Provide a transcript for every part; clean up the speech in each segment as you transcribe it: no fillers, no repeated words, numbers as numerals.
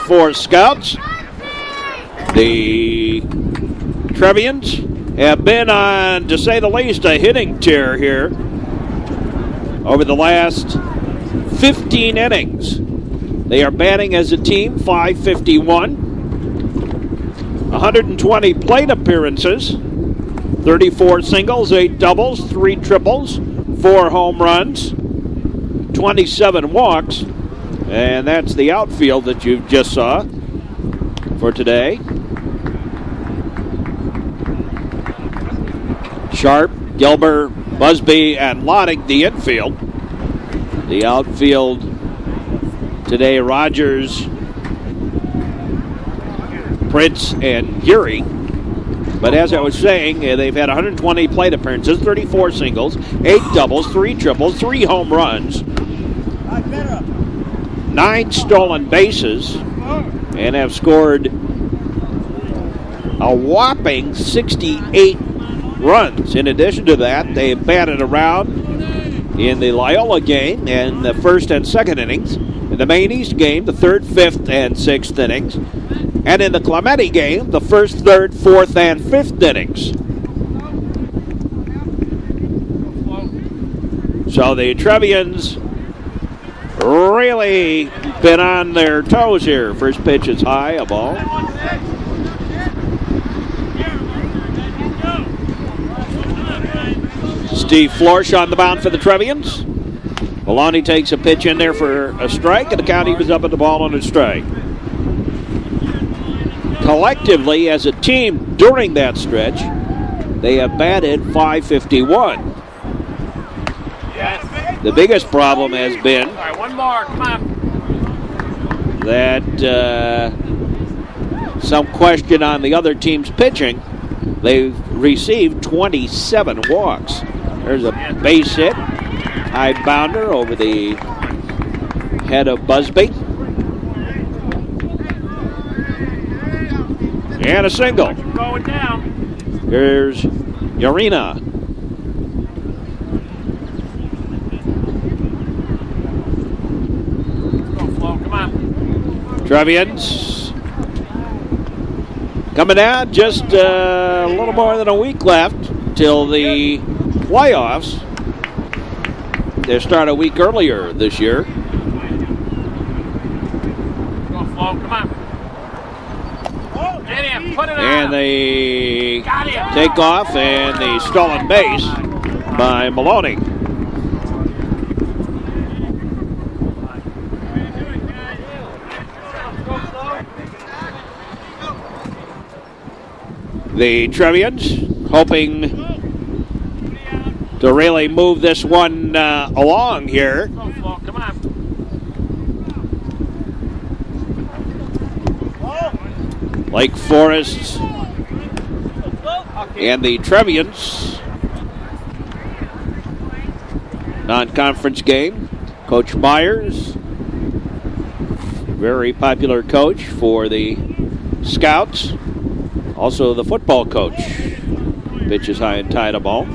for Scouts. The Trevians have been on, to say the least, a hitting tear here over the last 15 innings. They are batting as a team .551, 120 plate appearances, 34 singles, 8 doubles, 3 triples, 4 home runs, 27 walks, and that's the outfield that you just saw for today. Sharp, Gilbert, Busby, and Lottich, the infield. The outfield today, Rogers, Prince, and Geary. But as I was saying, they've had 120 plate appearances, 34 singles, 8 doubles, 3 triples, 3 home runs, 9 stolen bases, and have scored a whopping 68 runs. In addition to that, they batted around in the Loyola game and the first and second innings, in the Maine East game, the third, fifth, and sixth innings, and in the Clemente game, the first, third, fourth, and fifth innings. So the Trevians really been on their toes here. First pitch is high, a ball. Steve Florsch on the mound for the Trevians. Maloney takes a pitch in there for a strike, and the count evens up at the ball on a strike. Collectively, as a team during that stretch, they have batted .551. Yes. The biggest problem has been one more, come on, that some question on the other team's pitching. They've received 27 walks. There's a base hit, high bounder over the head of Busby. And a single. Going down. Here's Urena. Go, Flo, come on. Trevians coming out, just a little more than a week left till the playoffs. They start a week earlier this year. Go, Flo, come on. Get him, put it on. And they take off, and the stolen base by Maloney. The Trevians hoping to really move this one along here. Go, Flo, come on. Lake Forest and the Trevians. Non-conference game. Coach Myers, very popular coach for the Scouts. Also the football coach. Pitch is high and tight a ball.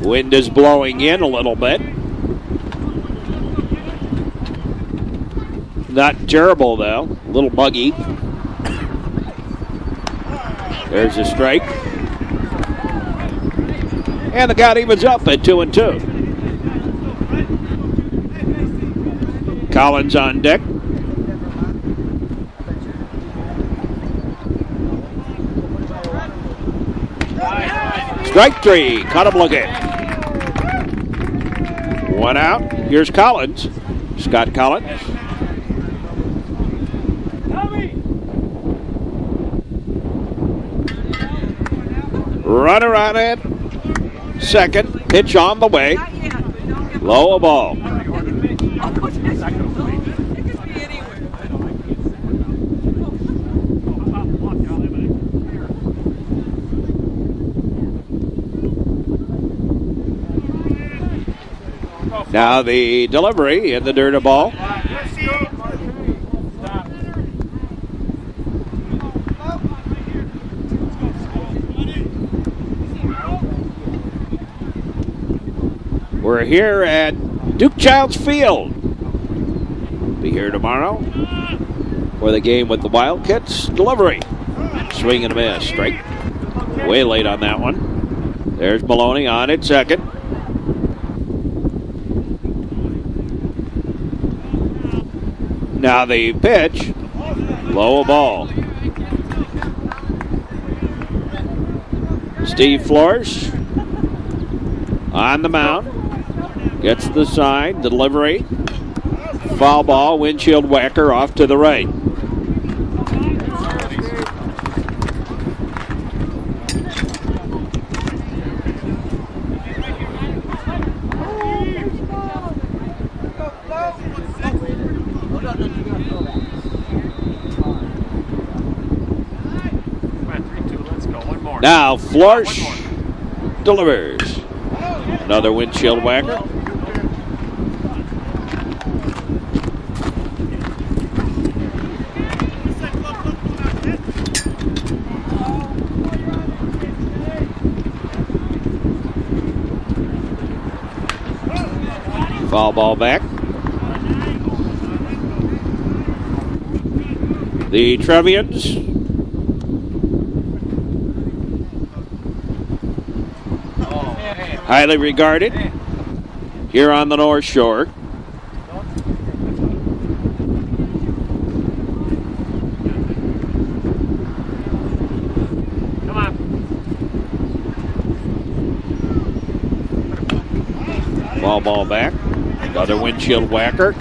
Wind is blowing in a little bit. Not terrible, though. A little muggy. There's a strike. And the count evens up at 2-2. Collins on deck. Strike 3. Caught him looking. 1 out. Here's Collins. Scott Collins. Runner on it. Second. Pitch on the way. Low a ball. Now the delivery in the dirt of ball. We're here at Duke Childs Field. Be here tomorrow for the game with the Wildcats. Delivery. Swing and a miss. Strike. Way late on that one. There's Maloney on at second. Now the pitch. Low ball. Steve Flores on the mound. Gets the sign. Delivery. Foul ball. Windshield whacker off to the right. Now Flores delivers. Another windshield whacker. Foul ball back. The Trevians highly regarded here on the North Shore. Come on. Foul ball back. Another windshield whacker.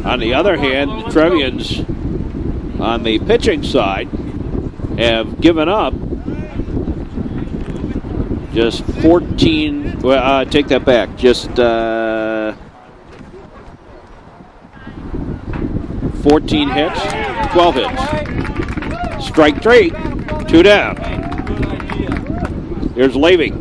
On the other hand, the Trevians on the pitching side have given up just 14, well, take that back, just 14 hits, 12 hits. Strike three, 2 down. Here's Levy.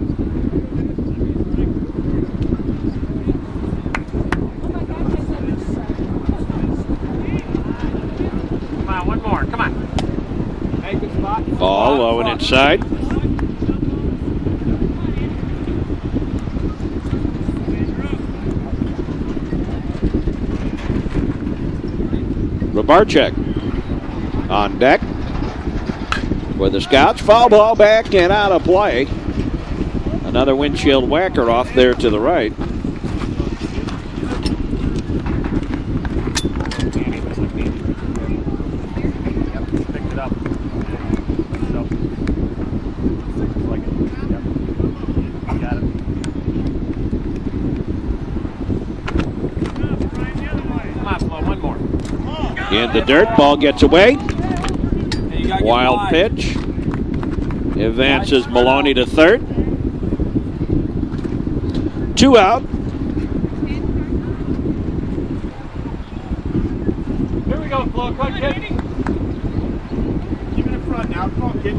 Ball low and inside. Rabarchek on deck with the Scouts. Foul ball back and out of play. Another windshield whacker off there to the right. In the dirt, ball gets away. Wild pitch. Advances Maloney to third. 2 out. Here we go, Flo. Come on, kid. Keep it in front now. Come on, kid.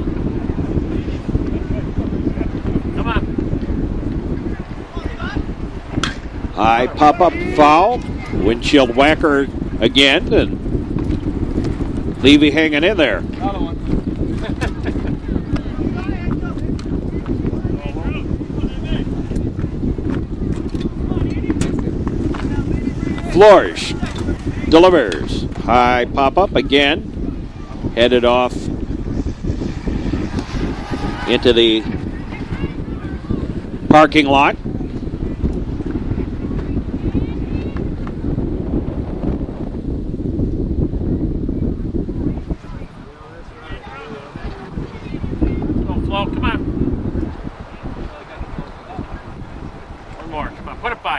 Come on. High pop-up foul. Windshield whacker again, and Levy hanging in there. Flores delivers. High pop-up again. Headed off into the parking lot.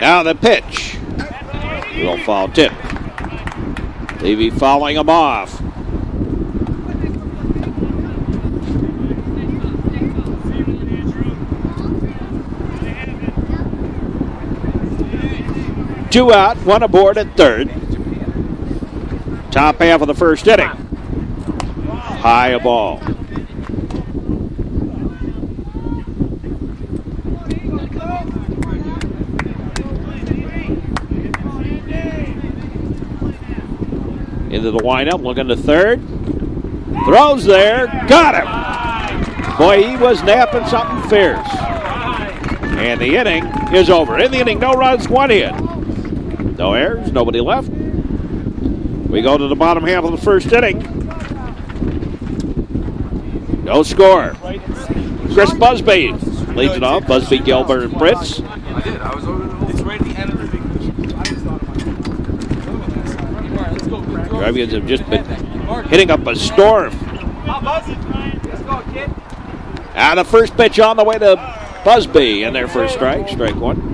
Now the pitch. Little foul tip. Levy fouling him off. Two out, one aboard at third. Top half of the first inning. High a ball. Into the windup, looking to third. Throws there, got him. Boy, he was napping something fierce. And the inning is over. In the inning, no runs, 1 hit. No errors, nobody left. We go to the bottom half of the first inning. No score. Chris Busby leads it off. Busby, Gilbert, and Fritz. I did. I was over the whole. It's right at the end of the big picture. Trevians have just been hitting up a storm. And the first pitch on the way to Busby in their first strike. Strike one.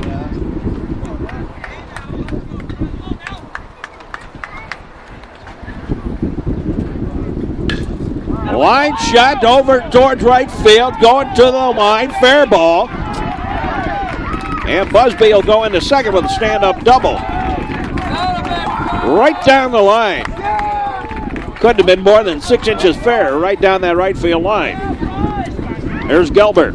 Line shot over towards right field, going to the line, fair ball. And Busby will go into second with a stand-up double. Right down the line. Couldn't have been more than 6 inches fair, right down that right field line. There's Gilbert.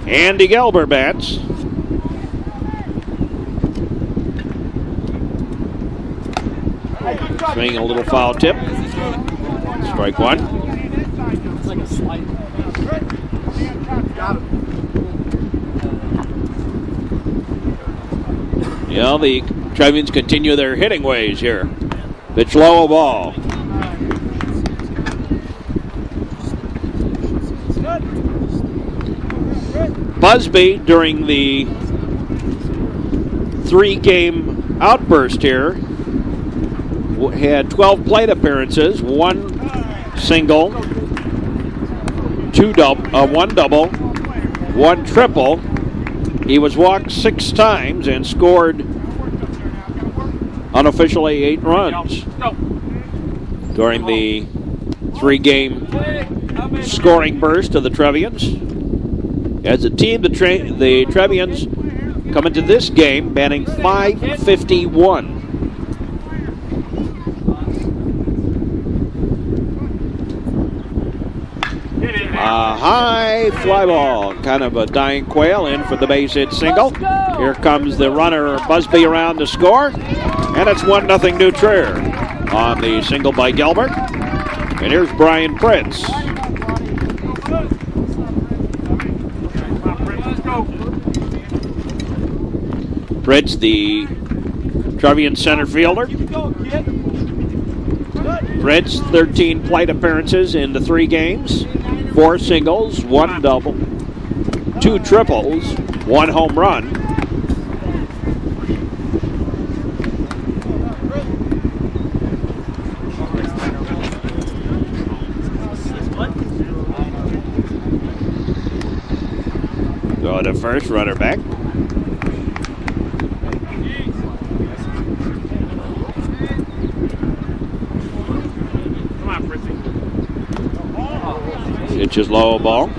Andy Gilbert bats. Swinging a little foul tip. Strike one. It's like a slide. Yeah, the Trevians continue their hitting ways here. Pitch low, a ball. Busby, during the 3-game outburst here, had 12 plate appearances, 1 single, 1 double, 1 triple. He was walked 6 times and scored unofficially 8 runs during the 3-game scoring burst of the Trevians. As a team, the Trevians come into this game batting .551. A high fly ball, kind of a dying quail in for the base hit single. Here comes the runner Busby around to score, and it's 1-0 New Trier on the single by Gilbert. And here's Brian Fritz. Fritz, the Trevian center fielder. Fritz, 13 plate appearances in the 3 games. 4 singles, 1 double, 2 triples, 1 home run. Go to first, runner back. Pitch is low, ball.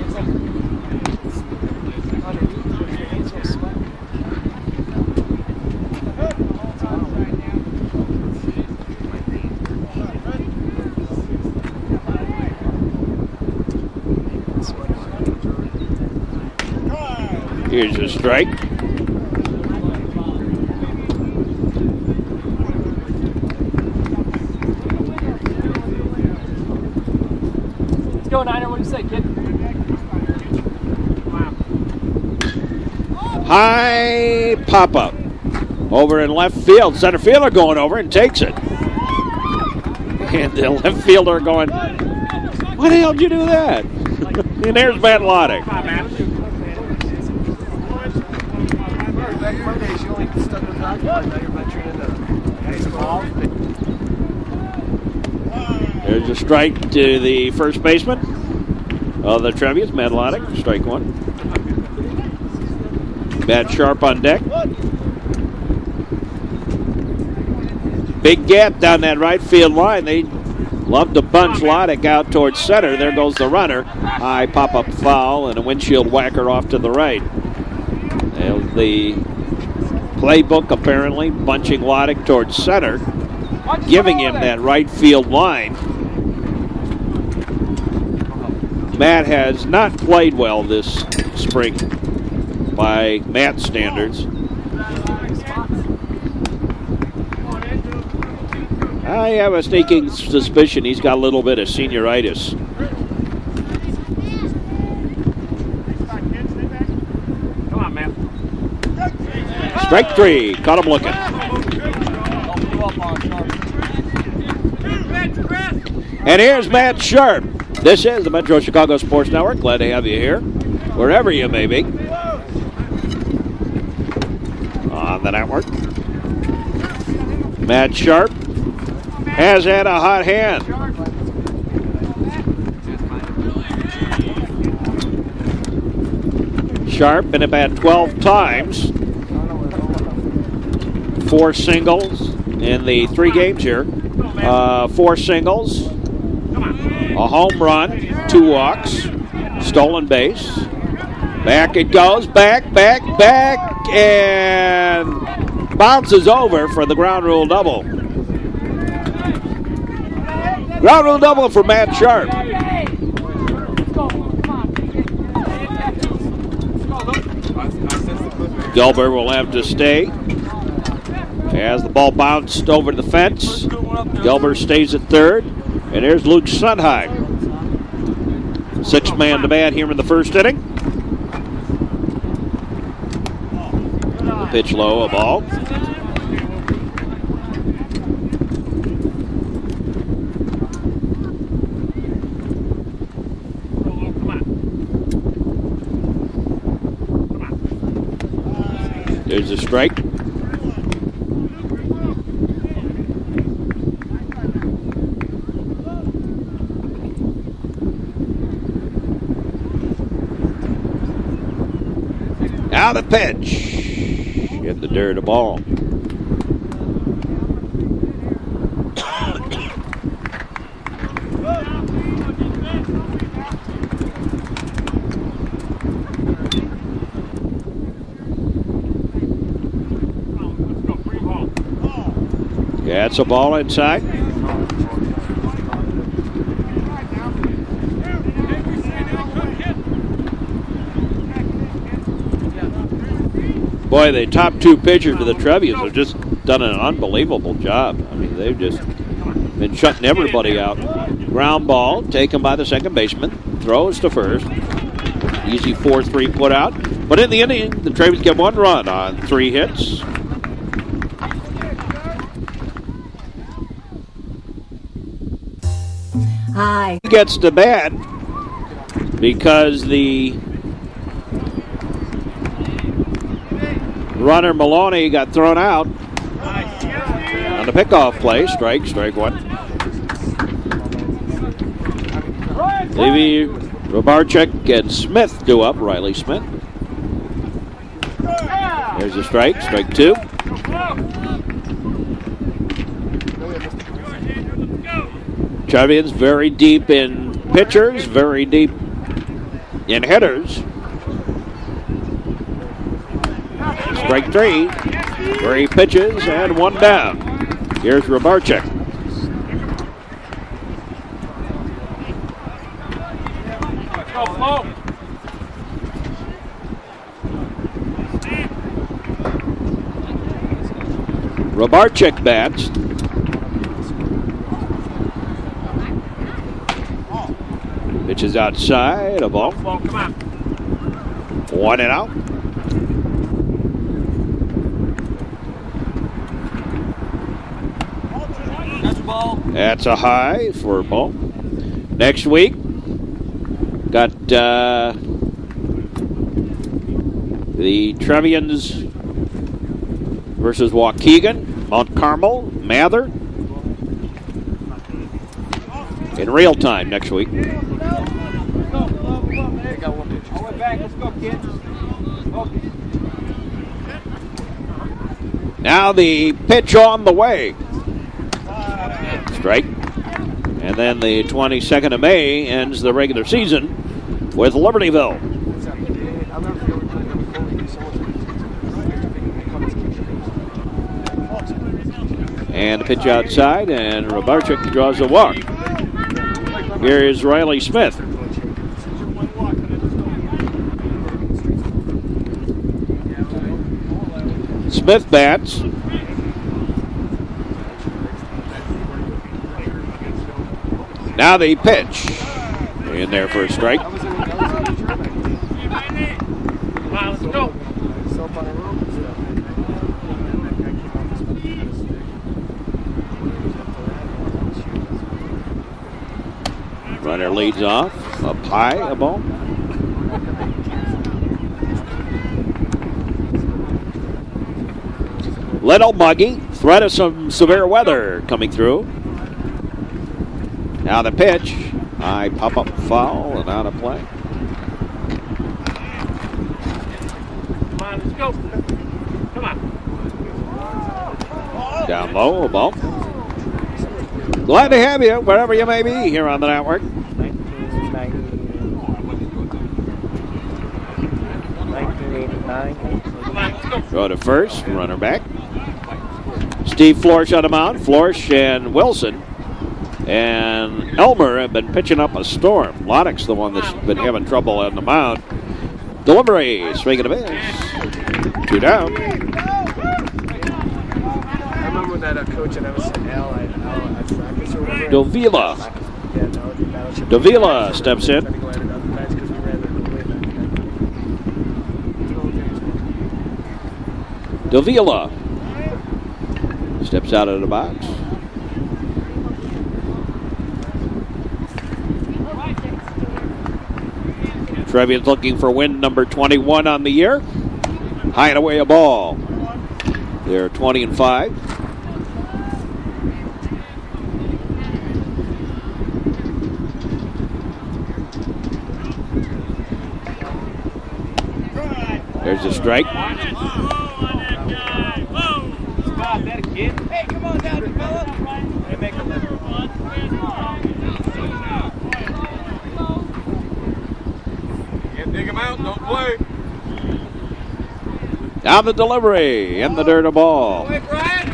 Here's a strike. Let's go, Niner. What do you say, kid? High pop-up over in left field. Center fielder going over and takes it. And the left fielder going, why the hell did you do that? And there's Matt Lottich. Back in my days, you only stuck with hockey, now you're venturing into baseball. There's a strike to the first baseman of the Trevians, Matt Lottich. Strike one. Matt Sharp on deck. Big gap down that right field line. They love to bunch Lottich out towards center. There goes the runner. High pop-up foul and a windshield whacker off to the right. The playbook apparently bunching Lottich towards center, giving him that right field line. Matt has not played well this spring by Matt's standards. I have a sneaking suspicion he's got a little bit of senioritis. Come on, man. Strike 3. Caught him looking. And here's Matt Sharp. This is the Metro Chicago Sports Network. Glad to have you here, wherever you may be on the network. Matt Sharp has had a hot hand. Sharp been about 12 times. 4 singles in the 3 games here. 4 singles, a home run, 2 walks, stolen base. Back it goes, back, and bounces over for the ground rule double. Ground rule double for Matt Sharp. Gilbert will have to stay as the ball bounced over the fence. Gilbert stays at third, and there's Luke Sundheim. 6-man to bat here in the first inning. The pitch low, a ball. There's a strike. Now the pitch. Hit the dirt, a ball. Yeah, it's a ball inside. Boy, the top 2 pitchers of the Trevians have just done an unbelievable job. I mean, they've just been shutting everybody out. Ground ball taken by the second baseman. Throws to first. Easy 4-3 put out. But in the inning, the Trevians get 1 run on 3 hits. Hi. He gets to bat because the runner Maloney got thrown out on the pickoff play. Strike 1. Levy, Robarczyk, and Smith do up. Riley Smith. There's a strike 2. Trevians very deep in pitchers, very deep in hitters. Strike 3, 3 pitches and 1 down. Here's Robarczyk. Robarczyk bats. Pitches outside, a ball. 1 and out. That's a high for a ball. Next week, got the Trevians versus Waukegan, Mount Carmel, Mather. In real time next week. Now the pitch on the way. Strike. And then the 22nd of May ends the regular season with Libertyville. And a pitch outside, and Robarczyk draws a walk. Here is Riley Smith. Smith bats. Now the pitch. In there for a strike. Come on, let's go. Runner leads off. Up high, a ball. Little muggy. Threat of some severe weather coming through. Now the pitch. High pop-up foul and out of play. Come on, let's go. Come on. Down low, a ball. Glad to have you wherever you may be here on the network. 1989. Go to first, runner back. Steve Florsch on the mound. Florsch and Wilson and Elmer have been pitching up a storm. Lottich, the one that's been having trouble on the mound. Delivery, swing and a miss. 2 down. I remember that coach and I was Al at practice or whatever. Davila. Yeah, no, Davila steps in. Davila steps out of the box. Trevians looking for win number 21 on the year. High and away a ball. They're 20-5. There's a strike. Hey, come on down, fella. Make a left. Can't dig him out, don't play. Down the delivery, in the dirt a ball. Wait, Brian.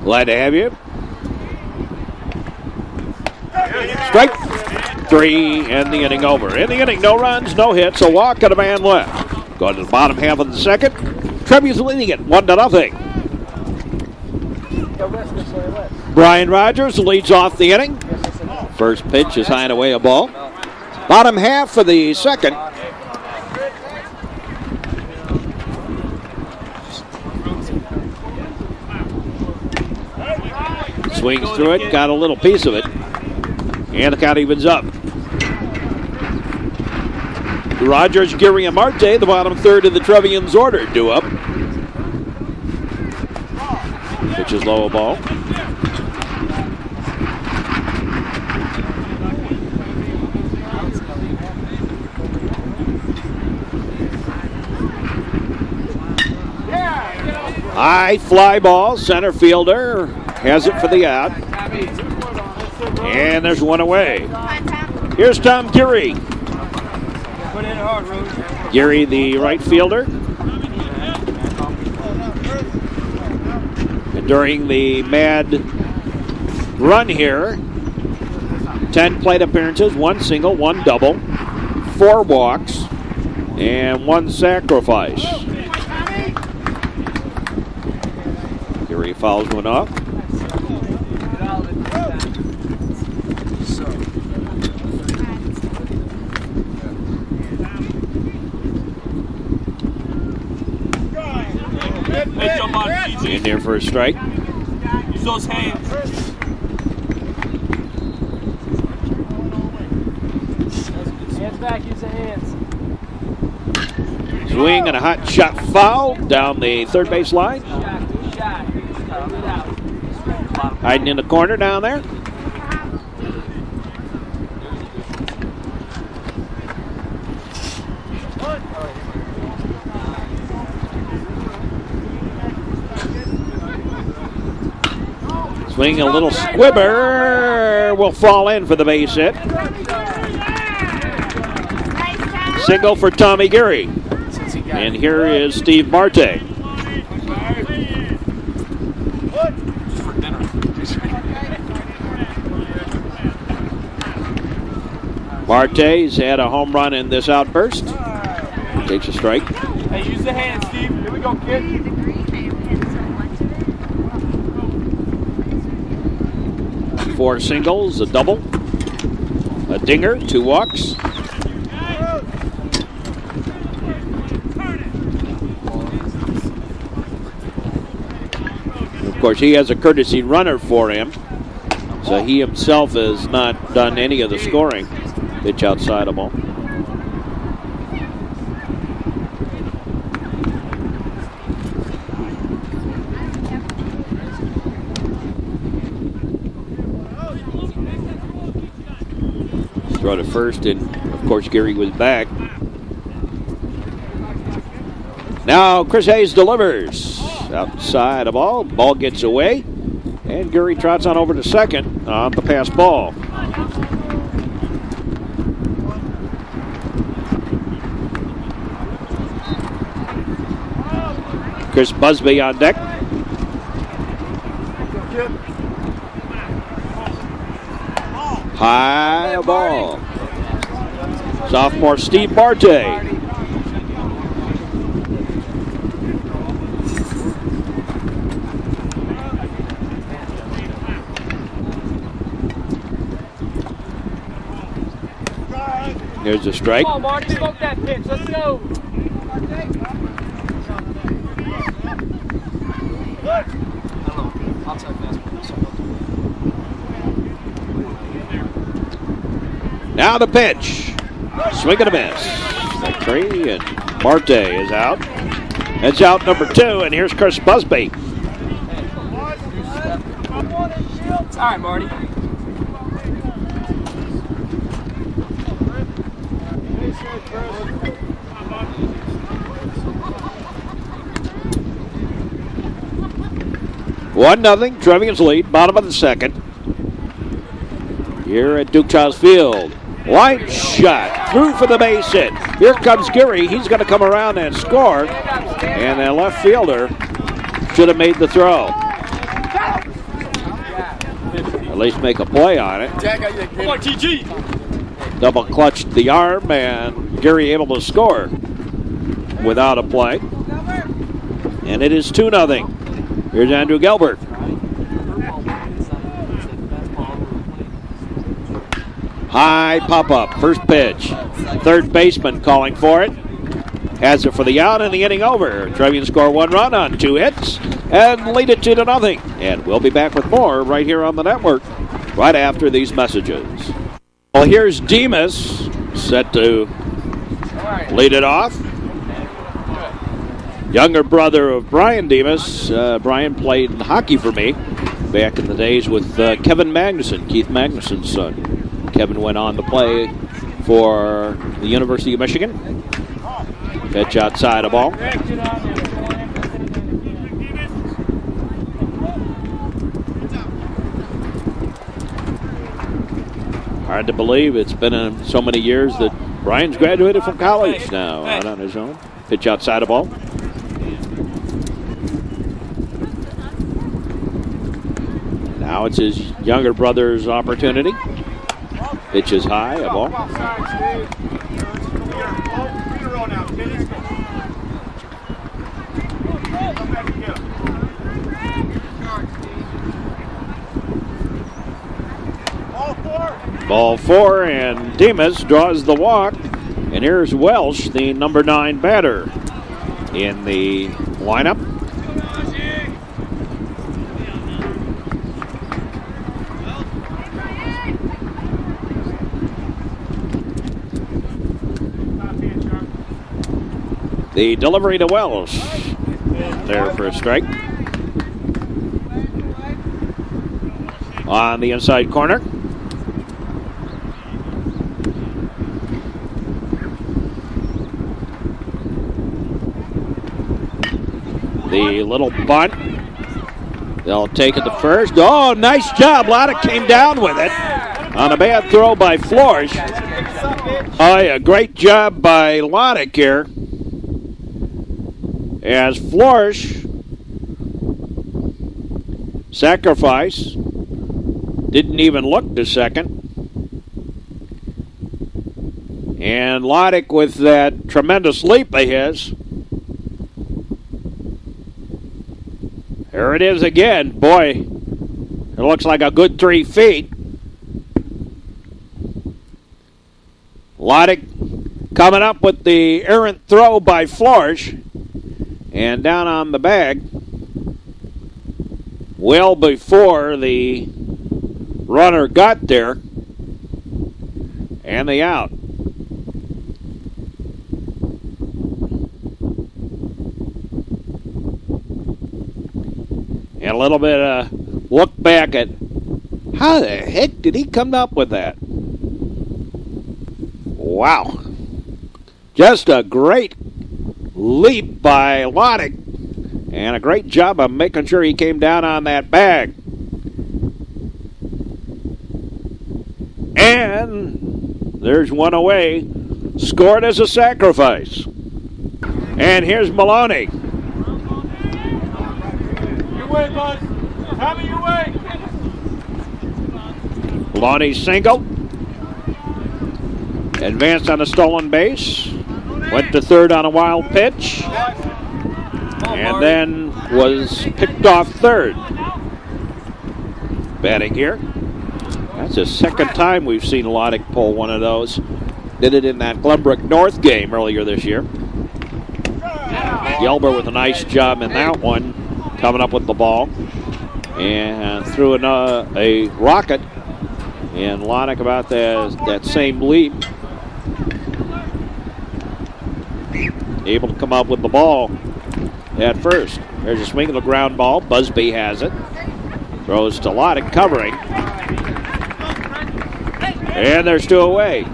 Glad to have you. Strike 3 and the inning over. In the inning, no runs, no hits, a walk and a man left. Going to the bottom half of the second. Trevians leading it 1-0. Brian Rogers leads off the inning. First pitch is high and away a ball. Bottom half of the second. Swings through it, got a little piece of it. And the count evens up. Rogers, Geary, and Marte, the bottom third of the Trevians order, due up. Pitch is low, a ball. High fly ball, center fielder has it for the out. And there's one away. Here's Tom Geary. Geary, the right fielder. And during the mad run here, 10 plate appearances, 1 single, 1 double, 4 walks, and 1 sacrifice. Geary fouls one off. In there for a strike. Use those hands. Hands back, use the hands. Swing and a hot shot foul down the third base line. Hiding in the corner down there. Swing a little squibber, will fall in for the base hit. Single for Tommy Geary. And here is Steve Marte. Marte's had a home run in this outburst. Takes a strike. Hey, use the hand, Steve. Here we go, kid. 4 singles, a double, a dinger, 2 walks. Of course, he has a courtesy runner for him, so he himself has not done any of the scoring. Pitch outside of ball. Throw to first, and of course Gary was back. Now Chris Hayes delivers outside of ball. Ball gets away, and Gary trots on over to second on the pass ball. Chris Busby on deck. High ball. Sophomore Steve Marte. Here's a strike. Come on, Mark, smoke that pitch. Let's go. Now the pitch. Swing and a miss. The tree, and Marte is out. That's out number 2, and here's Chris Busby. All right, Marty. One nothing. Trevians lead. Bottom of the second. Here at Duke Childs Field. Line shot. Through for the base hit. Here comes Gary. He's going to come around and score. And the left fielder should have made the throw. At least make a play on it. Come on, TG. Double clutched the arm, and Gary able to score without a play. And it is 2-0. Here's Andrew Gelbert. High pop-up, first pitch. Third baseman calling for it. Has it for the out, and the inning over. Trevians score 1 run on 2 hits and lead it 2-0. And we'll be back with more right here on the network right after these messages. Well, here's Demas set to lead it off. Younger brother of Brian Demas. Brian played hockey for me back in the days with Kevin Magnuson, Keith Magnuson's son. Kevin went on to play for the University of Michigan. Pitch outside of ball. Hard to believe it's been so many years that Brian's graduated from college now out on his own. Pitch outside of ball. Now it's his younger brother's opportunity. Pitch is high, a ball. Ball 4, and Demas draws the walk. And here's Welsh, the number 9 batter in the lineup. The delivery to Welsh. There for a strike. On the inside corner. The little bunt. They'll take it to first. Oh, nice job. Lottich came down with it on a bad throw by Flores. Oh, yeah, great job by Lottich here. As Flores sacrifice, didn't even look to second. And Lottich with that tremendous leap of his. There it is again. Boy, it looks like a good 3 feet. Lottich coming up with the errant throw by Florsch. And down on the bag, well before the runner got there. And the out. And a little bit of look back at how the heck did he come up with that? Wow. Just a great leap by Lottich. And a great job of making sure he came down on that bag. And there's one away. Scored as a sacrifice. And here's Maloney. Your way, bud. Tommy, your way. Maloney single. Advanced on a stolen base. Went to third on a wild pitch. And then was picked off third. Batting here. That's the second time we've seen Lottich pull one of those. Did it in that Glenbrook North game earlier this year. Gelber with a nice job in that one, coming up with the ball. And threw a rocket. And Lottich about that same leap. Able to come up with the ball at first. There's a swing of the ground ball. Busby has it. Throws to Lottich, covering. And there's 2 away.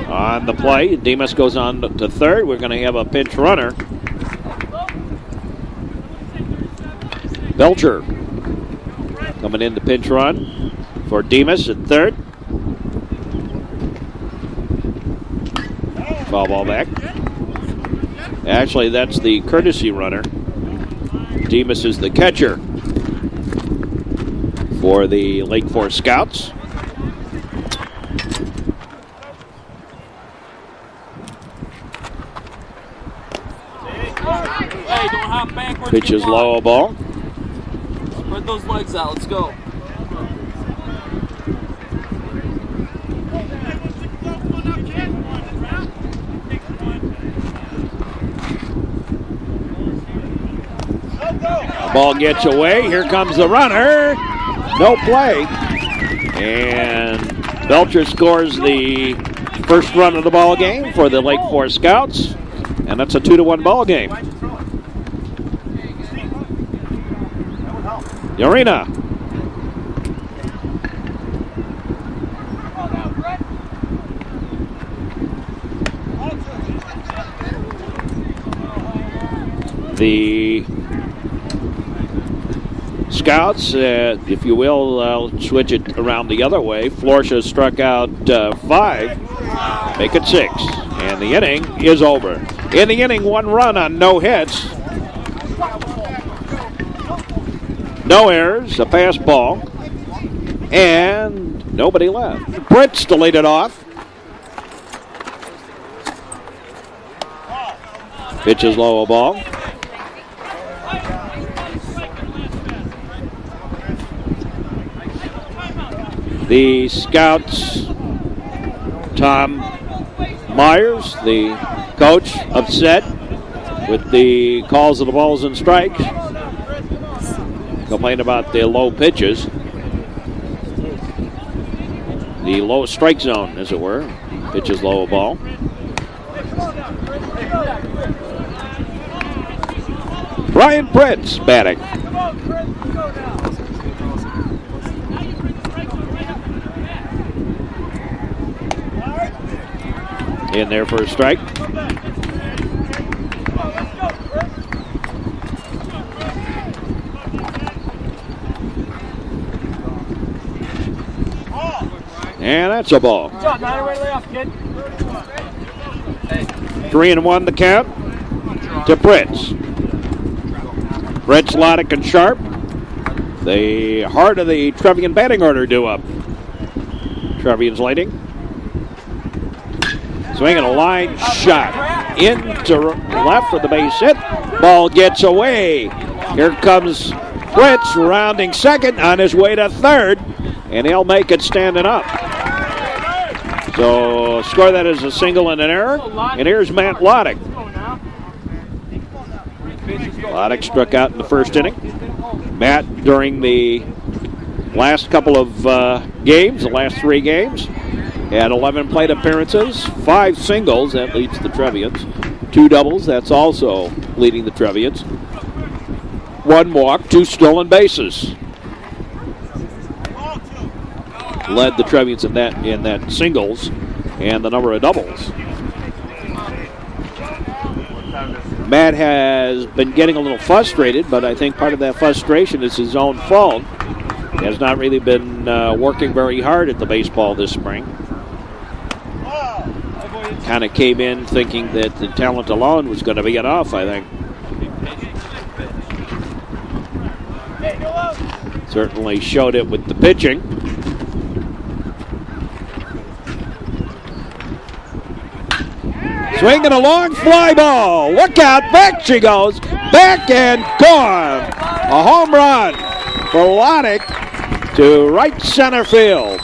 On the play, Demas goes on to third. We're going to have a pinch runner. Belcher coming in to pinch run for Demas at third. Foul ball back. Actually, that's the courtesy runner. Demas is the catcher for the Lake Forest Scouts. Hey, don't hop backwards. Pitch is low, a ball. Spread those legs out. Let's go. Ball gets away. Here comes the runner. No play. And Belcher scores the first run of the ball game for the Lake Forest Scouts. And that's a 2-1 ball game. Yorina. The Scouts, if you will, I'll switch it around the other way. Florsch has struck out 5, make it 6. And the inning is over. In the inning, 1 run on no hits. No errors, a pass ball, and nobody left. Brits to lead it off. Pitch is low, a ball. The Scouts, Tom Myers, the coach, upset with the calls of the balls and strikes. Complained about the low pitches. The low strike zone, as it were. Pitch is low, a ball. Brian Pritz batting. In there for a strike. And that's a ball. 3-1 the count to Pritz. Pritz, Lottich, and Sharp. the heart of the Trevian batting order due up. Trevians leading. Swinging a line shot into left for the base hit. Ball gets away. Here comes Fritz rounding second on his way to third, and he'll make it standing up. So score that as a single and an error. And here's Matt Lottich. Lottich struck out in the first inning. Matt, during the last couple of games, the last 3 games, had 11 plate appearances, 5 singles, that leads the Trevians. 2 doubles, that's also leading the Trevians. 1 walk, 2 stolen bases. Led the Trevians in that singles and the number of doubles. Matt has been getting a little frustrated, but I think part of that frustration is his own fault. He has not really been working very hard at the baseball this spring. Kind of came in thinking that the talent alone was going to be enough, I think. Certainly showed it with the pitching. Swinging a long fly ball. Look out, back she goes. Back and gone. A home run for Lottich to right center field.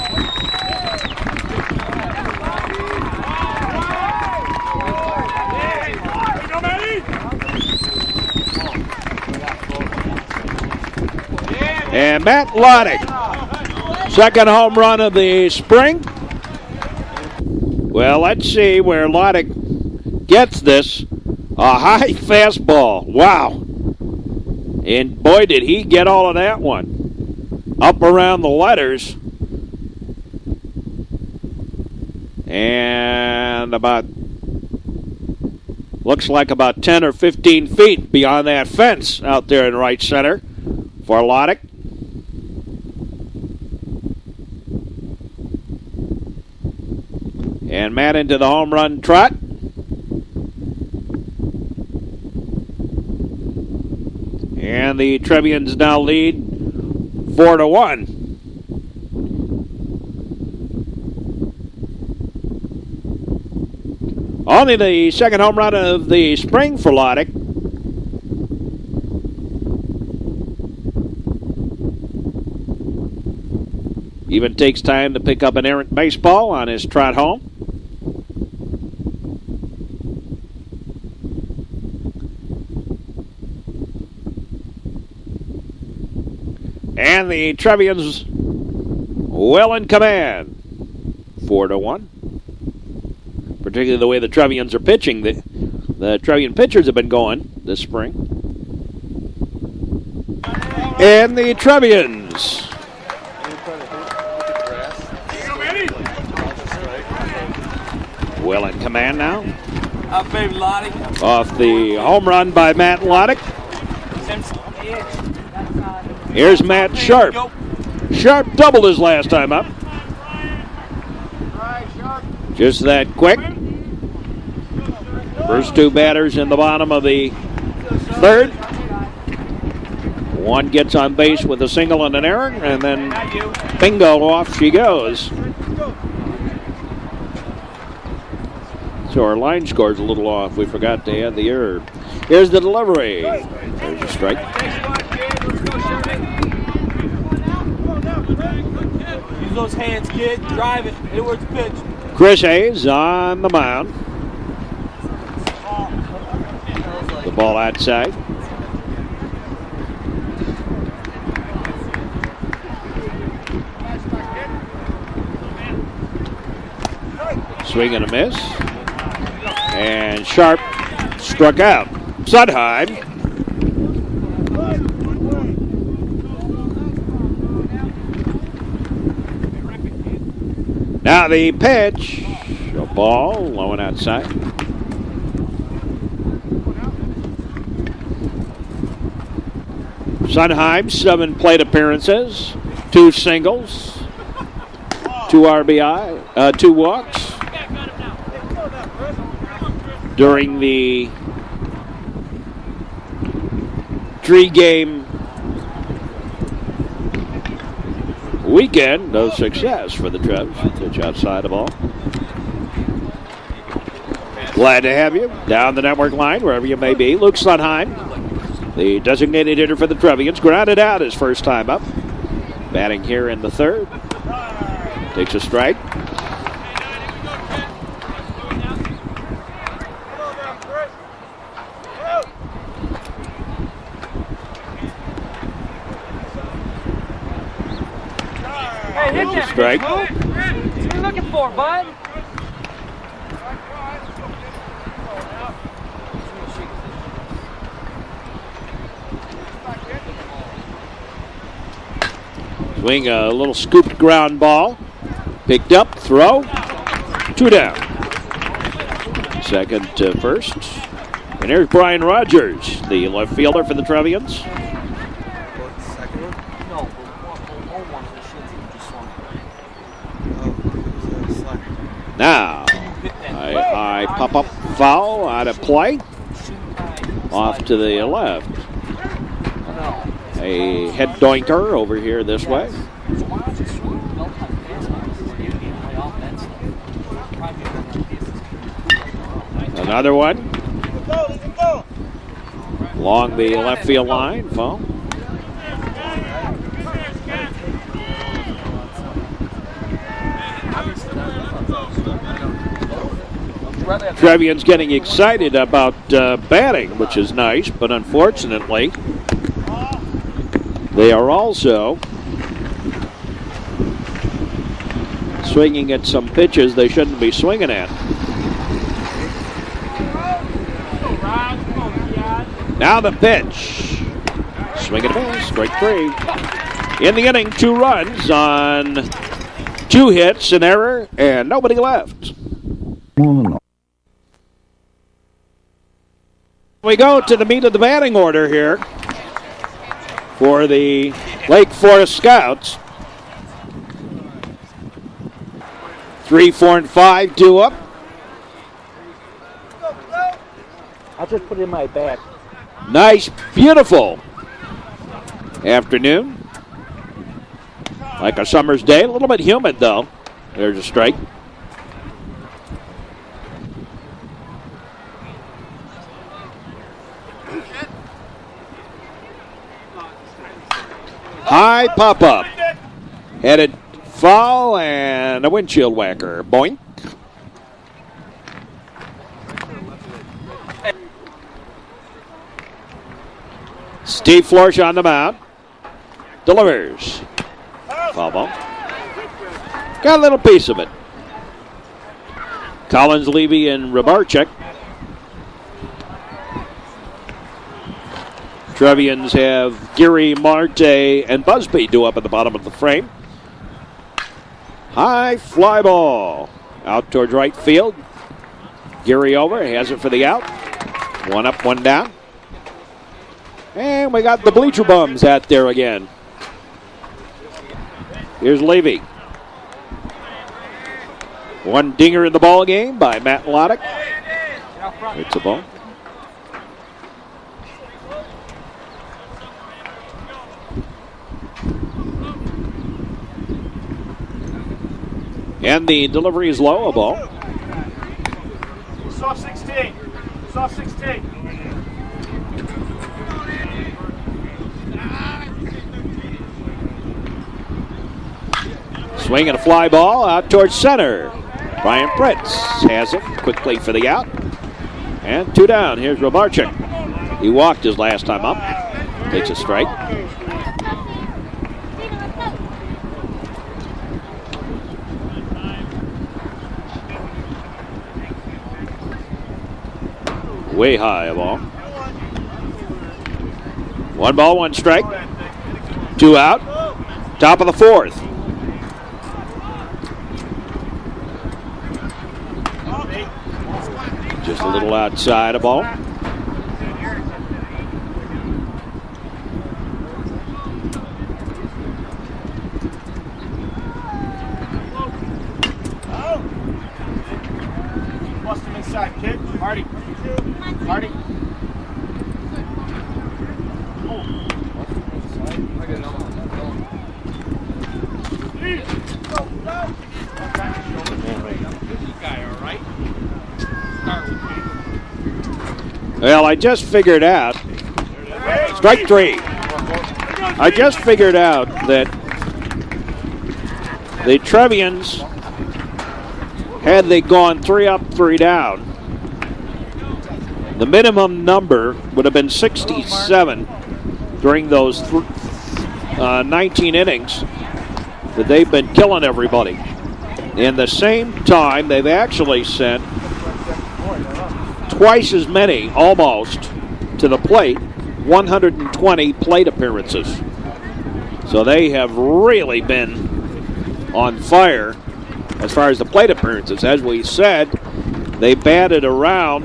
And Matt Lottich, second home run of the spring. Well, let's see where Lottich gets this. A high fastball. Wow. And boy, did he get all of that one. Up around the letters. And looks like about 10 or 15 feet beyond that fence out there in right center for Lottich. And Matt into the home run trot. And the Trevians now lead 4-1. Only the second home run of the spring for Lottich. Even takes time to pick up an errant baseball on his trot home. And the Trevians well in command. 4-1. Particularly the way the Trevians are pitching. The Trevian pitchers have been going this spring. And the Trevians well in command now. Baby Lottich. Off the home run by Matt Lottich. Here's Matt Sharp. Sharp doubled his last time up. Just that quick. First 2 batters in the bottom of the third. One gets on base with a single and an error, and then bingo, off she goes. So our line score's a little off. We forgot to add the error. Here's the delivery. There's a strike. Use those hands, kid. Drive it. Hit where it's pitched. Chris Hayes on the mound. The ball outside. Swing and a miss. And Sharp struck out. Sundheim. Now the pitch. A ball low and outside. Sundheim, 7 plate appearances, 2 singles, 2 RBI, 2 walks. During the 3-game weekend, no success for the Trevs. Pitch outside the ball. Glad to have you down the network line, wherever you may be. Luke Sundheim, the designated hitter for the Trevians, grounded out his first time up. Batting here in the third. Takes a strike. Hey, hit that strike. What are you looking for, bud? Swing a little scooped ground ball. Picked up, throw. 2 down. Second to first. And here's Brian Rogers, the left fielder for the Trevians. Now, a high pop-up foul out of play. Off to the left. A head doinker over here this way. Another one. Along the left field line, foul. Trevians getting excited about batting, which is nice, but unfortunately, they are also swinging at some pitches they shouldn't be swinging at. Now the pitch. Swing and a miss, strike 3. In the inning, 2 runs on 2 hits, an error, and nobody left. We go to the meat of the batting order here for the Lake Forest Scouts. 3, 4, and 5 due up. I'll just put it in my bag. Nice, beautiful afternoon. Like a summer's day. A little bit humid, though. There's a strike. High pop-up. Headed foul and a windshield whacker. Boink. Steve Florsch on the mound. Delivers. Foul ball. Got a little piece of it. Collins, Levy, and Rybarczyk. Trevians have Geary, Marte, and Busby due up at the bottom of the frame. High fly ball. Out towards right field. Geary over. Has it for the out. 1 up, 1 down. And we got the bleacher bums out there again. Here's Levy. 1 dinger in the ball game by Matt Lottich. It's a ball. And the delivery is low, a ball. Soft 16. Soft 16. Swing and a fly ball out towards center. Brian Pritz has it quickly for the out. And 2 down. Here's Rybarczyk. He walked his last time up. Takes a strike. Way high a ball. 1 ball, 1 strike. 2 out. Top of the 4th. Just a little outside a ball. Bust him inside, kid. Hardy. Hardy. Well, I just figured out, strike three. I just figured out that the Trevians, had they gone 3 up, 3 down, the minimum number would have been 67 during those 19 innings that they've been killing everybody. In the same time, they've actually sent twice as many, almost, to the plate, 120 plate appearances. So they have really been on fire as far as the plate appearances. As we said, they batted around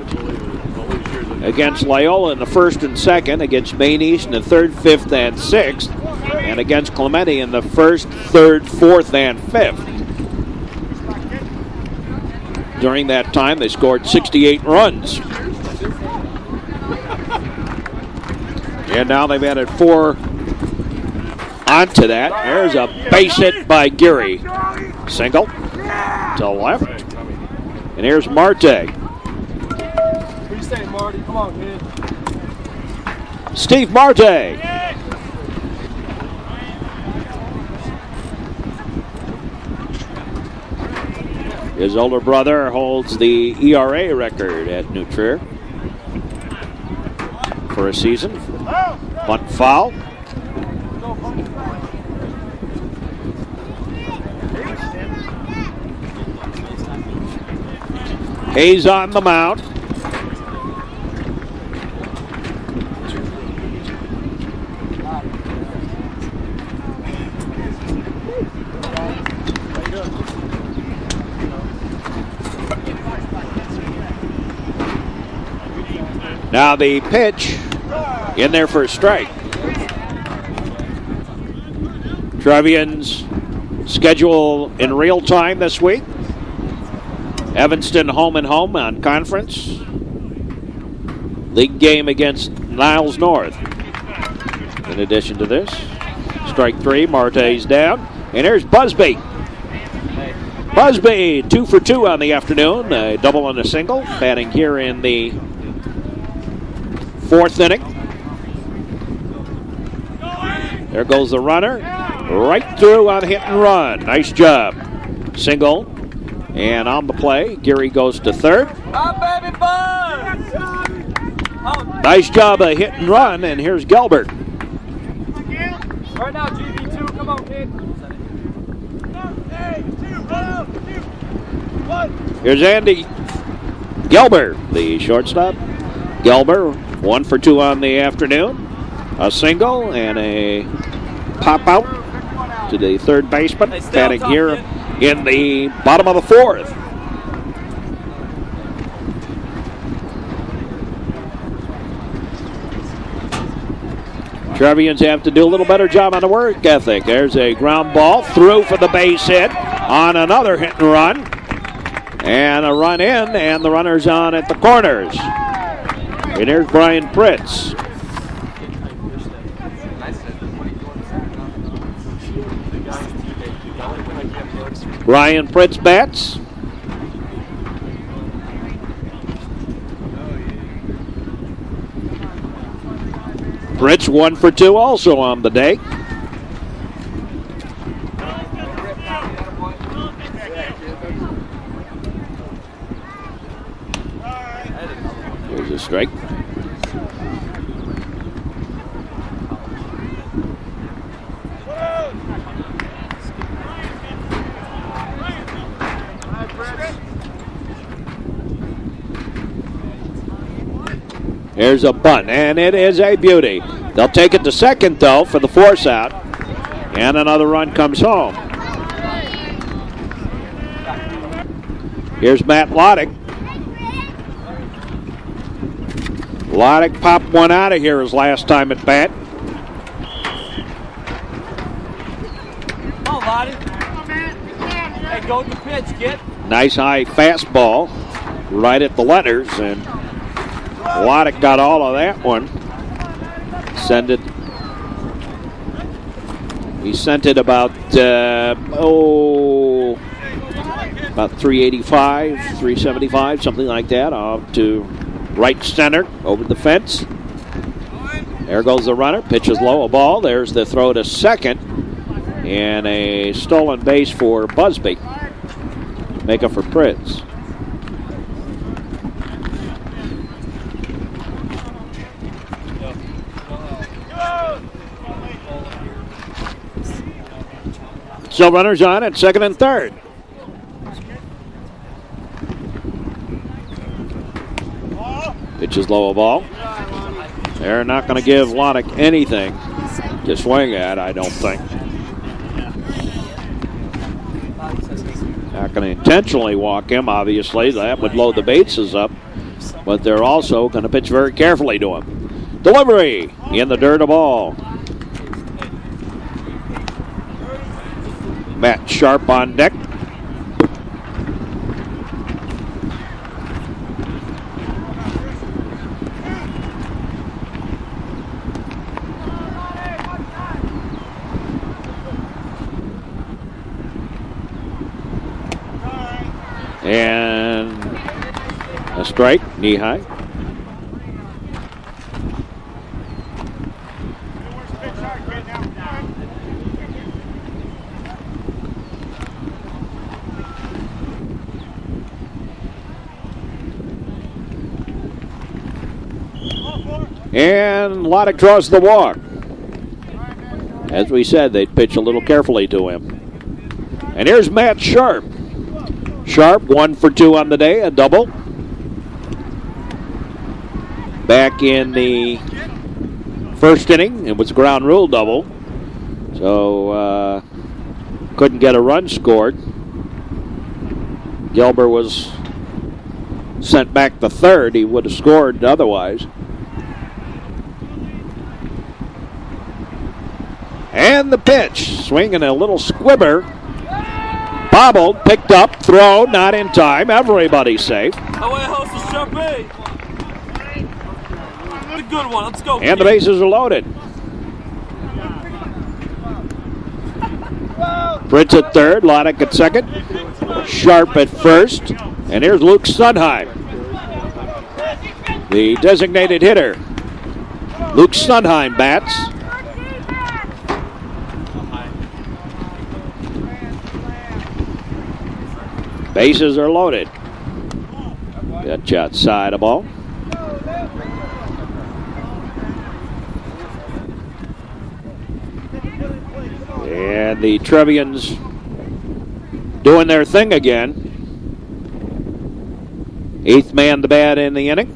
against Loyola in the first and second, against Maine East in the third, fifth, and sixth, and against Clemente in the first, third, fourth, and fifth. During that time, they scored 68 runs. And now they've added 4 onto that. There's a base hit by Geary. Single to left. And here's Marte. What are you saying, Marty? Come on, kid. Steve Marte. His older brother holds the ERA record at New Trier for a season. Bunt foul. Hayes on the mound. Now the pitch in there for a strike. Trevians schedule in real time this week. Evanston home and home on conference. League game against Niles North. In addition to this, strike 3, Marte's down. And here's Busby. Busby 2 for 2 on the afternoon. A double and a single. Batting here in the 4th inning. There goes the runner. Right through on hit and run. Nice job. Single. And on the play, Geary goes to third. Baby Buzz! Nice job of hit and run, and here's Gelbert. Right now, GB2, come on, kid. Here's Andy Gelbert, the shortstop. Gelbert, 1 for 2 on the afternoon. A single and a pop out to the third baseman. Batting here in the bottom of the 4th. Trevians have to do a little better job on the work ethic. There's a ground ball through for the base hit on another hit and run. And a run in, and the runner's on at the corners. And here's Brian Pritz. Brian Pritz bats. Pritz 1 for 2 also on the day. There's a strike. Here's a bunt, and it is a beauty. They'll take it to second, though, for the force out, and another run comes home. Here's Matt Lottich. Lottich popped one out of here his last time at bat. Come on, Lottich. Hey, go with the pitch, kid. Nice high fastball right at the letters, and Lottich got all of that one. He sent it about 385, 375, something like that, off to Right center, over the fence. There goes the runner. Pitch is low, a ball. There's the throw to second. And a stolen base for Busby. Make up for Pritz. Still runners on at second and third. Pitch is low, a ball. They're not going to give Lottich anything to swing at, I don't think. Not going to intentionally walk him, obviously. That would load the bases up. But they're also going to pitch very carefully to him. Delivery in the dirt, a ball. Matt Sharp on deck. And a strike, knee high. And Lottich draws the walk. As we said, they'd pitch a little carefully to him. And here's Matt Sharp. Sharp, 1 for 2 on the day, a double. Back in the first inning, it was a ground rule double. So, couldn't get a run scored. Gilbert was sent back to third. He would have scored otherwise. And the pitch, swinging a little squibber. Bobbled, picked up, throw, not in time. Everybody's safe. Away, host is Sharp A. A good one. Let's go. And the bases are loaded. Fritz at third, Lottich at second, Sharp at first, and here's Luke Sundheim, the designated hitter. Luke Sundheim bats. Bases are loaded. Pitch outside a ball. And the Trevians doing their thing again. 8th man to bat in the inning.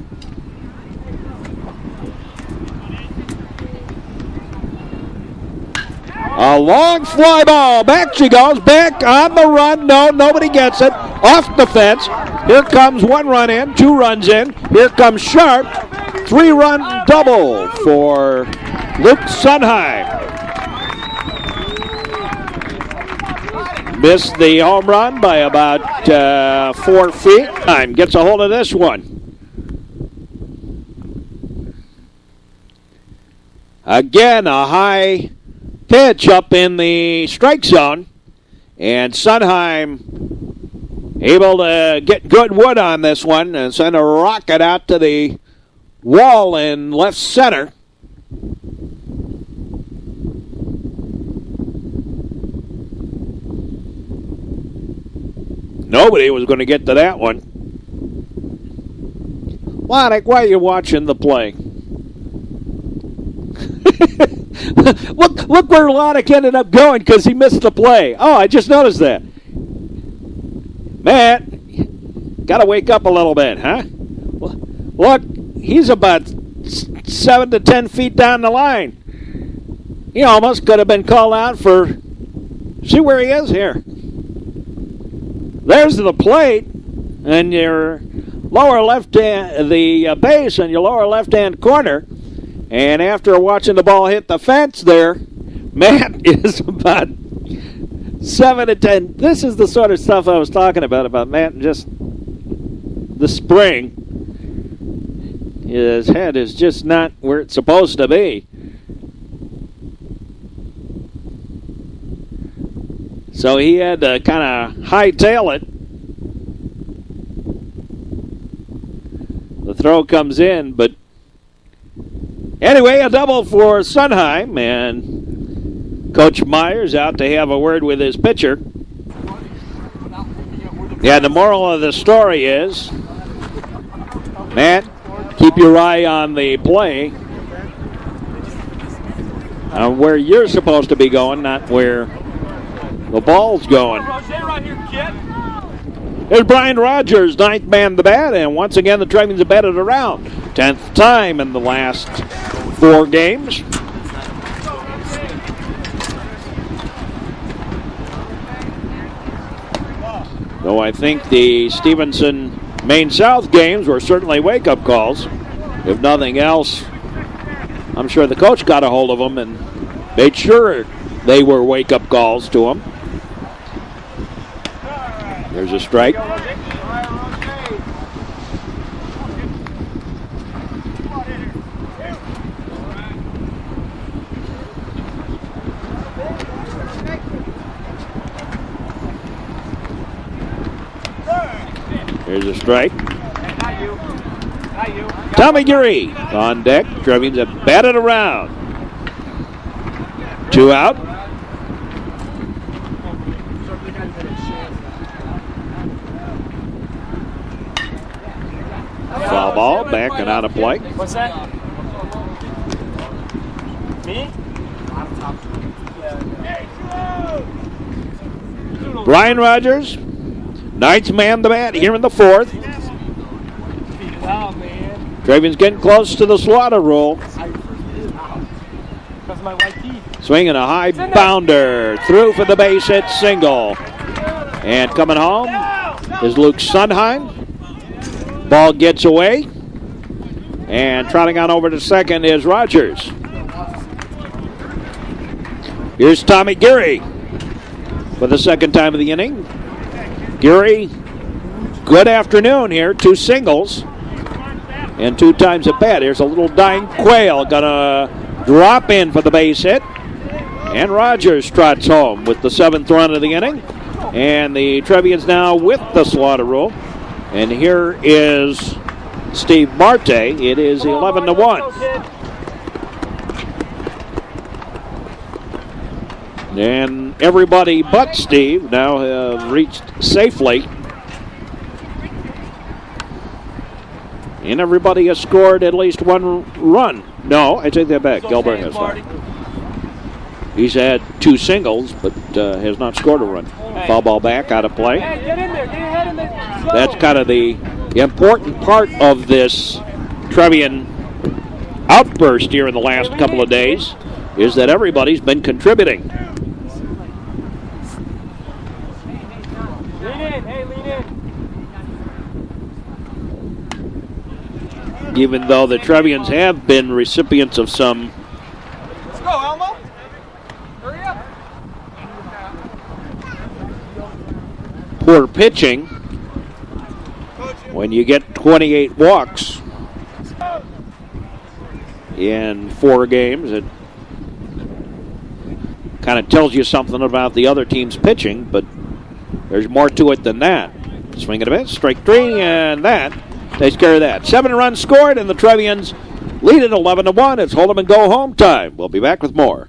A long fly ball. Back she goes. Back on the run. No, nobody gets it. Off the fence. Here comes 1 run in, 2 runs in. Here comes Sharp. 3-run double for Luke Sundheim. Missed the home run by about 4 feet. Time gets a hold of this one. Again, a high pitch up in the strike zone. And Sundheim able to get good wood on this one and send a rocket out to the wall in left center. Nobody was going to get to that one. Lottich, why are you watching the play? Look where Lottich ended up going because he missed the play. Oh, I just noticed that. Matt, got to wake up a little bit, huh? Look, he's about 7 to 10 feet down the line. He almost could have been called out for... See where he is here. There's the plate, and your lower left hand, the base in your lower left-hand corner. And after watching the ball hit the fence there, Matt is about 7 to 10. This is the sort of stuff I was talking about Matt just the spring. His head is just not where it's supposed to be. So he had to kind of hightail it. The throw comes in, but anyway, a double for Sundheim, and Coach Myers out to have a word with his pitcher. Yeah, the moral of the story is, Matt, keep your eye on the play, where you're supposed to be going, not where the ball's going. There's Brian Rogers, ninth man of the bat, and once again the Trevians have batted around. 10th time in the last 4 games. Though I think the Stevenson Maine South games were certainly wake-up calls. If nothing else, I'm sure the coach got a hold of them and made sure they were wake-up calls to him. There's a strike. Here's a strike. Tommy Geary on deck. Trevians have batted around. 2 out. Foul ball, back and out of play. What's that? Me? Brian Rogers, ninth man of the bat here in the 4th. Oh, man. Trevians getting close to the slaughter rule. Because of my white teeth. Swinging a high bounder. Through for the base hit single. And coming home is Luke Sundheim. Ball gets away. And trotting on over to second is Rogers. Here's Tommy Geary for the second time of the inning. Geary, good afternoon here. 2 singles and 2 times at bat. Here's a little dying quail. Gonna drop in for the base hit. And Rogers trots home with the 7th run of the inning. And the Trevians now with the slaughter rule. And here is Steve Marte. It is 11-1. And everybody but Steve now have reached safely. And everybody has scored at least 1 run. No, I take that back. Gilbert has not. He's had 2 singles, but has not scored a run. Foul ball back, out of play. Hey, get in there. Get your head in there. That's kind of the important part of this Trevian outburst here in the last couple of days, is that everybody's been contributing. Lean in. Hey, lean in. Even though the Trevians have been recipients of some Let's go, Elmo. Hurry up. poor pitching, when you get 28 walks in 4 games, it kind of tells you something about the other team's pitching, but there's more to it than that. Swing and a miss, strike 3, and that takes care of that. 7 runs scored, and the Trevians lead it 11-1. It's hold 'em and go home time. We'll be back with more.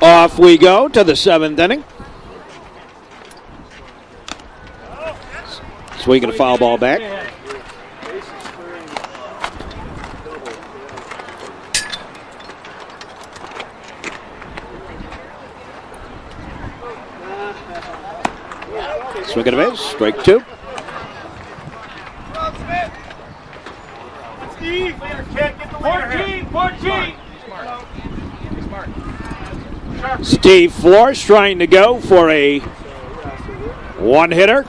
Off we go to the 7th inning. Swinging a foul ball back. Swing and a miss, strike 2. Steve Flores trying to go for a 1-hitter.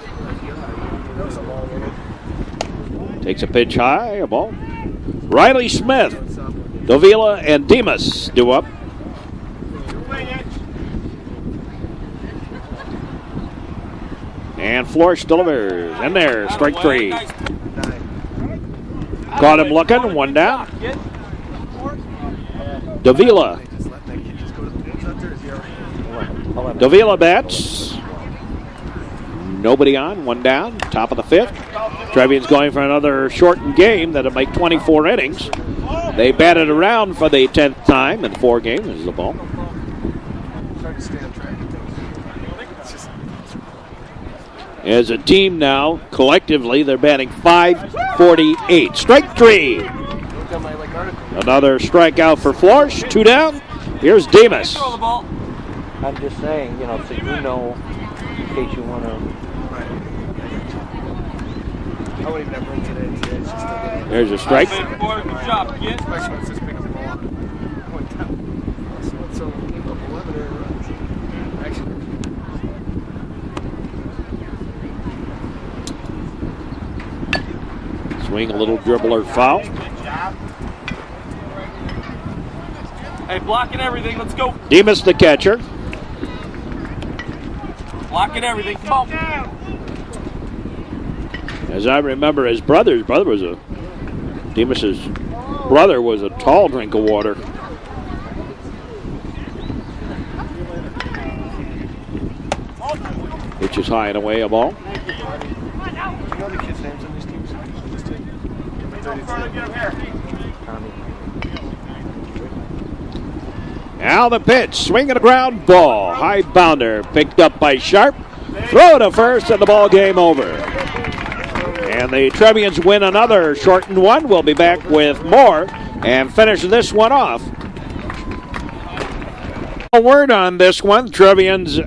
Takes a pitch high, a ball. Riley Smith, Davila, and Demas do up. And Flores delivers. And there, strike 3. Caught him looking, 1 down. Davila. Davila bats. Nobody on, one down, top of the fifth. Trevians going for another shortened game that'll make 24 innings. They batted around for the 10th time in 4 games. This is the ball. As a team now, collectively, they're batting .548. Strike 3. Another strikeout for Flores. 2 down. Here's Demas. I'm just saying, so you know, in case you want to. I wouldn't even have room today. It's just There's a strike. Good job, kid. especially when it's this big of a ball. Went down. So it came up 11 earned runs. Actually, Swing, a little dribbler foul. Hey, blocking everything. Let's go. Demas the catcher. Blocking everything. Come on. As I remember, his brother was Demas's brother was a tall drink of water. Which is high and away a ball. do you know the kids' names on these teams? Now the pitch, swing and a ground ball. High bounder picked up by Sharp. Throw to first and the ball game over. And the Trevians win another shortened one. We'll be back with more and finish this one off. A word on this one. Trevians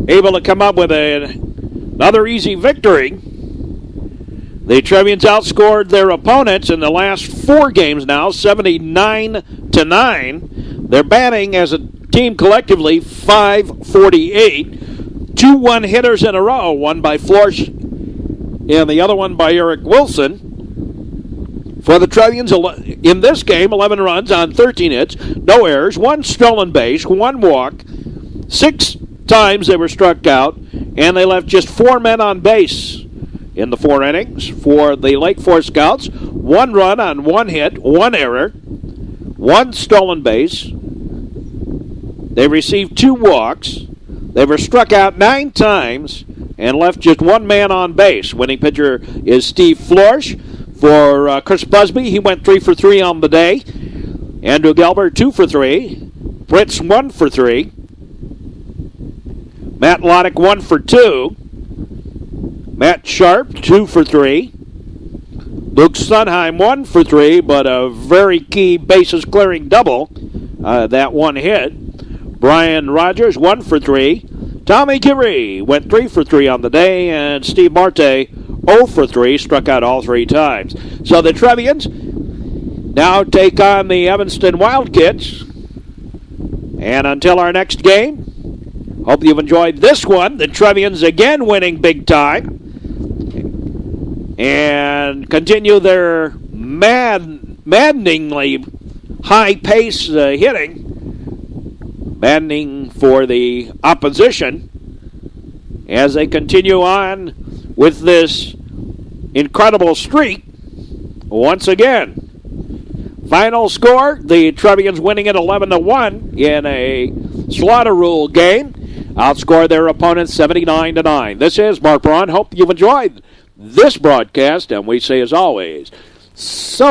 able to come up with another easy victory. The Trevians outscored their opponents in the last 4 games now, 79-9. They're batting as a team collectively .548. 2 1-hitters in a row, one by Flores and the other one by Eric Wilson. For the Trevians, in this game, 11 runs on 13 hits, no errors, 1 stolen base, 1 walk, 6 times they were struck out, and they left just 4 men on base in the 4 innings. For the Lake Forest Scouts, 1 run on 1 hit, 1 error, 1 stolen base. They received 2 walks. They were struck out 9 times and left just 1 man on base. Winning pitcher is Steve Flores. For Chris Busby, he went 3 for 3 on the day. Andrew Gelber, 2 for 3. Fritz, 1 for 3. Matt Lottich, 1 for 2. Matt Sharp, 2 for 3. Luke Sundheim, 1 for 3, but a very key bases clearing double. That 1 hit. Brian Rogers, 1 for 3. Tommy Curie went 3 for 3 on the day, and Steve Marte, 0 for 3, struck out all 3 times. So the Trevians now take on the Evanston Wildcats. And until our next game, hope you've enjoyed this one. The Trevians again winning big time and continue their maddeningly high pace hitting. Maddening for the opposition as they continue on with this incredible streak once again. Final score, the Trevians winning it 11-1 in a slaughter rule game. Outscored their opponents 79-9. This is Mark Braun. Hope you've enjoyed this broadcast, and we say as always, so